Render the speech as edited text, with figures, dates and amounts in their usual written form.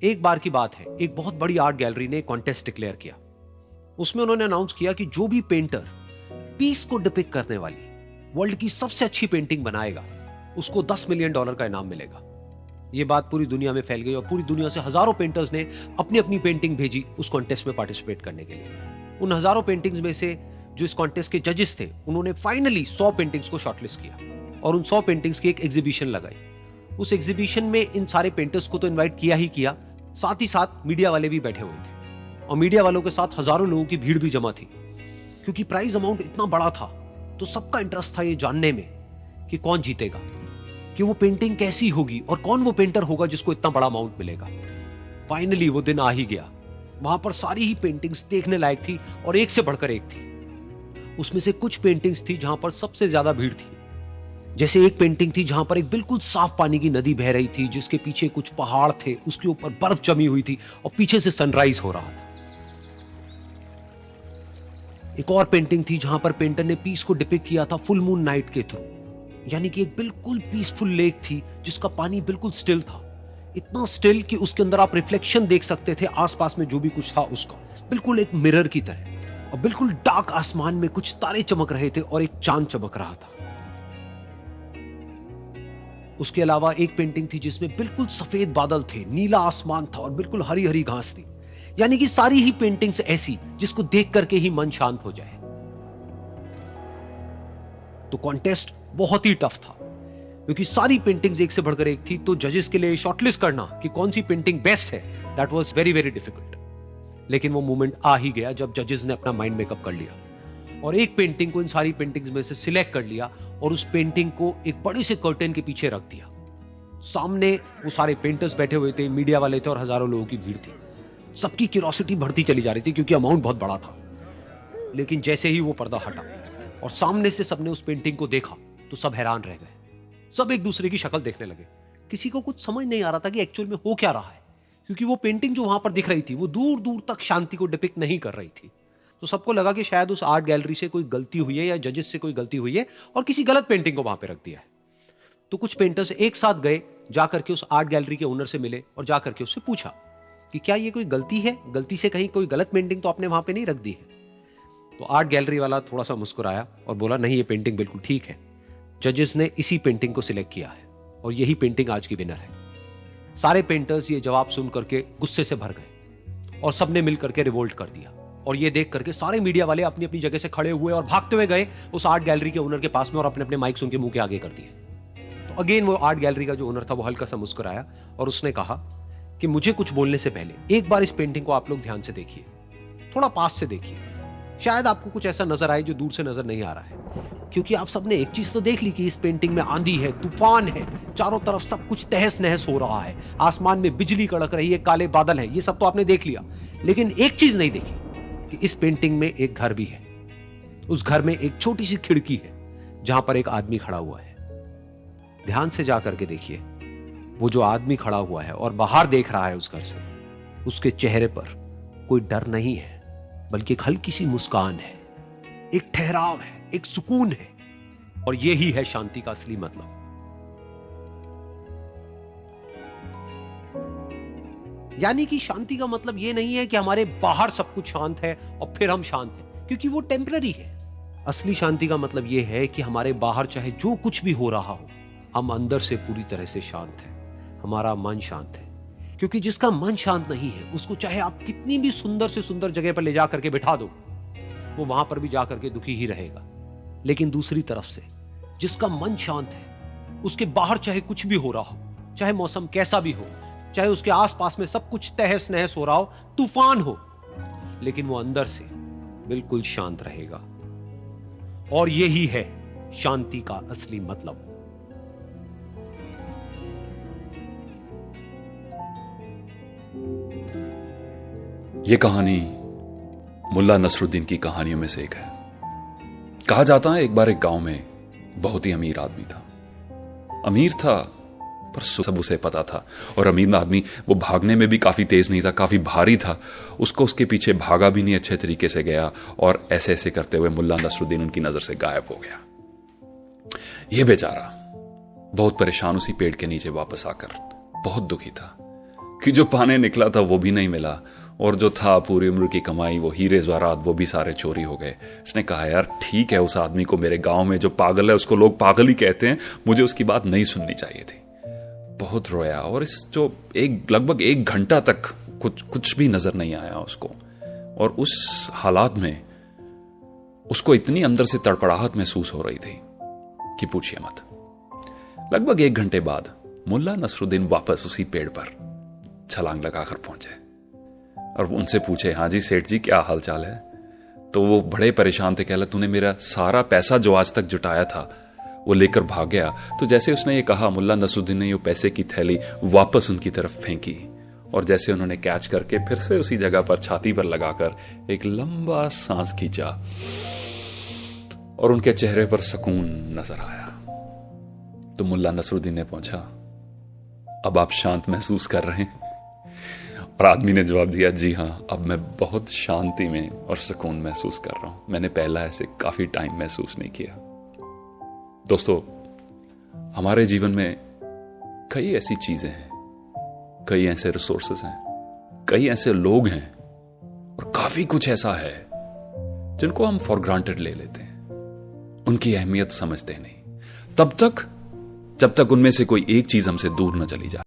एक बार की बात है, एक बहुत बड़ी आर्ट गैलरी ने कॉन्टेस्ट डिक्लेयर किया। उसमें उन्होंने अनाउंस किया कि जो भी पेंटर पीस को डिपिक्ट करने वाली वर्ल्ड की सबसे अच्छी पेंटिंग बनाएगा उसको $10 मिलियन का इनाम मिलेगा। यह बात पूरी दुनिया में फैल गई और पूरी दुनिया से हजारों पेंटर्स ने अपनी अपनी पेंटिंग भेजी उस कॉन्टेस्ट में पार्टिसिपेट करने के लिए। उन हजारों पेंटिंग्स में से जो इस कॉन्टेस्ट के जजेस थे उन्होंने फाइनली 100 पेंटिंग्स को शॉर्टलिस्ट किया और उन 100 पेंटिंग्स की एक एग्जीबिशन लगाई। उस एग्जीबिशन में इन सारे पेंटर्स को तो इनवाइट किया ही किया, साथ ही साथ मीडिया वाले भी बैठे हुए थे और मीडिया वालों के साथ हजारों लोगों की भीड़ भी जमा थी। क्योंकि प्राइज अमाउंट इतना बड़ा था तो सबका इंटरेस्ट था ये जानने में कि कौन जीतेगा, कि वो पेंटिंग कैसी होगी और कौन वो पेंटर होगा जिसको इतना बड़ा अमाउंट मिलेगा। फाइनली वो दिन आ ही गया। वहां पर सारी ही पेंटिंग्स देखने लायक थी और एक से बढ़कर एक थी। उसमें से कुछ पेंटिंग्स थी जहां पर सबसे ज्यादा भीड़ थी। जैसे एक पेंटिंग थी जहां पर एक बिल्कुल साफ पानी की नदी बह रही थी जिसके पीछे कुछ पहाड़ थे, उसके ऊपर बर्फ जमी हुई थी और पीछे से सनराइज हो रहा था। एक और पेंटिंग थी जहां पर पेंटर ने पीस को डिपिक्ट किया था फुल मून नाइट के थ्रू, यानी कि एक बिल्कुल पीसफुल लेक थी जिसका पानी बिल्कुल स्टिल था, इतना स्टिल कि उसके अंदर आप रिफ्लेक्शन देख सकते थे आसपास में जो भी कुछ था उसका, बिल्कुल एक मिरर की तरह। और बिल्कुल डार्क आसमान में कुछ तारे चमक रहे थे और एक चांद चमक रहा था। उसके अलावा एक पेंटिंग थी जिसमें बिल्कुल सफेद बादल थे, नीला आसमान था और बिल्कुल हरी हरी घास थी। यानी कि सारी ही पेंटिंग्स ऐसी जिसको देख करके ही मन शांत हो जाए। तो कॉन्टेस्ट बहुत ही टफ था क्योंकि सारी पेंटिंग्स एक से बढ़कर एक थी, तो जजेस के लिए शॉर्टलिस्ट करना कि कौन सी पेंटिंग बेस्ट है, that was very very difficult. लेकिन वो मोमेंट आ ही गया जब जजेस ने अपना माइंड मेकअप कर लिया और एक पेंटिंग को इन सारी पेंटिंग्स में से सिलेक्ट कर लिया और उस पेंटिंग को एक बड़े से कर्टेन के पीछे रख दिया। सामने वो सारे पेंटर्स बैठे हुए थे, मीडिया वाले थे और हजारों लोगों की भीड़ थी। सबकी क्यूरियोसिटी बढ़ती चली जा रही थी क्योंकि अमाउंट बहुत बड़ा था। लेकिन जैसे ही वो पर्दा हटा और सामने से सबने उस पेंटिंग को देखा तो सब हैरान रह गए। सब एक दूसरे की शक्ल देखने लगे। किसी को कुछ समझ नहीं आ रहा था कि एक्चुअल में हो क्या रहा है, क्योंकि वो पेंटिंग जो वहां पर दिख रही थी वो दूर दूर तक शांति को डिपिक्ट नहीं कर रही थी। तो सबको लगा कि शायद उस आर्ट गैलरी से कोई गलती हुई है या जजेस से कोई गलती हुई है और किसी गलत पेंटिंग को वहां पे रख दिया है। तो कुछ पेंटर्स एक साथ गए, जाकर के उस आर्ट गैलरी के ओनर से मिले और जाकर के उससे पूछा कि क्या ये कोई गलती है, गलती से कहीं कोई गलत पेंटिंग तो आपने वहां पे नहीं रख दी है। तो आर्ट गैलरी वाला थोड़ा सा मुस्कुराया और बोला, नहीं, ये पेंटिंग बिल्कुल ठीक है। जजेस ने इसी पेंटिंग को सिलेक्ट किया है और यही पेंटिंग आज की विनर है। सारे पेंटर्स ये जवाब सुन करके गुस्से से भर गए और सबने मिल करके रिवोल्ट कर दिया। और ये देख करके सारे मीडिया वाले अपनी अपनी जगह से खड़े हुए और भागते हुए गए उस आर्ट गैलरी के ओनर के पास में और अपने अपने माइक्स उनके मुंह के आगे कर दिए। तो अगेन वो आर्ट गैलरी का जो ओनर था वो हल्का सा मुस्कुराया और उसने कहा कि मुझे कुछ बोलने से पहले एक बार इस पेंटिंग को आप लोग ध्यान से देखिए, थोड़ा पास से देखिए, शायद आपको कुछ ऐसा नजर आए जो दूर से नजर नहीं आ रहा है। क्योंकि आप सबने एक चीज तो देख ली कि इस पेंटिंग में आंधी है, तूफान है, चारों तरफ सब कुछ तहस नहस हो रहा है, आसमान में बिजली कड़क रही है, काले बादल है, ये सब तो आपने देख लिया। लेकिन एक चीज नहीं देखी कि इस पेंटिंग में एक घर भी है। उस घर में एक छोटी सी खिड़की है जहां पर एक आदमी खड़ा हुआ है। ध्यान से जाकर के देखिए, वो जो आदमी खड़ा हुआ है और बाहर देख रहा है उस घर से, उसके चेहरे पर कोई डर नहीं है बल्कि एक हल्की सी मुस्कान है, एक ठहराव है, एक सुकून है। और यही है शांति का असली मतलब। यानी कि शांति का मतलब यह नहीं है कि हमारे बाहर सब कुछ शांत है और फिर हम शांत हैं, क्योंकि वो टेम्पररी है। असली शांति का मतलब यह है कि हमारे बाहर चाहे जो कुछ भी हो रहा हो, हम अंदर से पूरी तरह से शांत हैं, हमारा मन शांत है। क्योंकि जिसका मन शांत नहीं है उसको चाहे आप कितनी भी सुंदर से सुंदर जगह पर ले जाकर के बिठा दो, वो वहां पर भी जाकर के दुखी ही रहेगा। लेकिन दूसरी तरफ से जिसका मन शांत है, उसके बाहर चाहे कुछ भी हो रहा हो, चाहे मौसम कैसा भी हो, चाहे उसके आसपास में सब कुछ तहस नहस हो रहा हो, तूफान हो, लेकिन वो अंदर से बिल्कुल शांत रहेगा। और यही है शांति का असली मतलब। ये कहानी मुल्ला नसरुद्दीन की कहानियों में से एक है। कहा जाता है एक बार एक गांव में बहुत ही अमीर आदमी था। अमीर था पर सब उसे पता था, और अमीर आदमी वो भागने में भी काफी तेज नहीं था, काफी भारी था। उसको उसके पीछे भागा भी नहीं अच्छे तरीके से गया, और ऐसे ऐसे करते हुए मुल्ला नसरुद्दीन उनकी नजर से गायब हो गया। यह बेचारा बहुत परेशान उसी पेड़ के नीचे वापस आकर बहुत दुखी था कि जो पाने निकला था वो भी नहीं मिला, और जो था पूरी उम्र की कमाई, वो हीरे ज़वारात, वो भी सारे चोरी हो गए। इसने कहा यार ठीक है, उस आदमी को मेरे गांव में जो पागल है उसको लोग पागल ही कहते हैं, मुझे उसकी बात नहीं सुननी चाहिए थी। बहुत रोया, और इस जो लगभग 1 घंटा तक कुछ भी नजर नहीं आया उसको। और उस हालात में उसको इतनी अंदर से तड़पड़ाहट महसूस हो रही थी कि पूछिए मत। लगभग 1 घंटे बाद मुल्ला नसरुद्दीन वापस उसी पेड़ पर छलांग लगाकर पहुंचे और उनसे पूछे, हाँ जी सेठ जी, क्या हाल चाल है? तो वो बड़े परेशान थे। कहला, तूने मेरा सारा पैसा जो आज तक जुटाया था वो लेकर भाग गया। तो जैसे उसने ये कहा, मुल्ला नसरुद्दीन ने ये पैसे की थैली वापस उनकी तरफ फेंकी, और जैसे उन्होंने कैच करके फिर से उसी जगह पर छाती पर लगाकर एक लंबा सांस खींचा, और उनके चेहरे पर सुकून नजर आया। तो मुल्ला नसरुद्दीन ने पूछा, अब आप शांत महसूस कर रहे हैं? और आदमी ने जवाब दिया, जी हां, अब मैं बहुत शांति में और सुकून महसूस कर रहा हूं। मैंने पहला ऐसे काफी टाइम महसूस नहीं किया। दोस्तों, हमारे जीवन में कई ऐसी चीजें हैं, कई ऐसे रिसोर्सेस हैं, कई ऐसे लोग हैं, और काफी कुछ ऐसा है जिनको हम फॉर ग्रांटेड ले लेते हैं, उनकी अहमियत समझते नहीं, तब तक जब तक उनमें से कोई एक चीज हमसे दूर न चली जाए।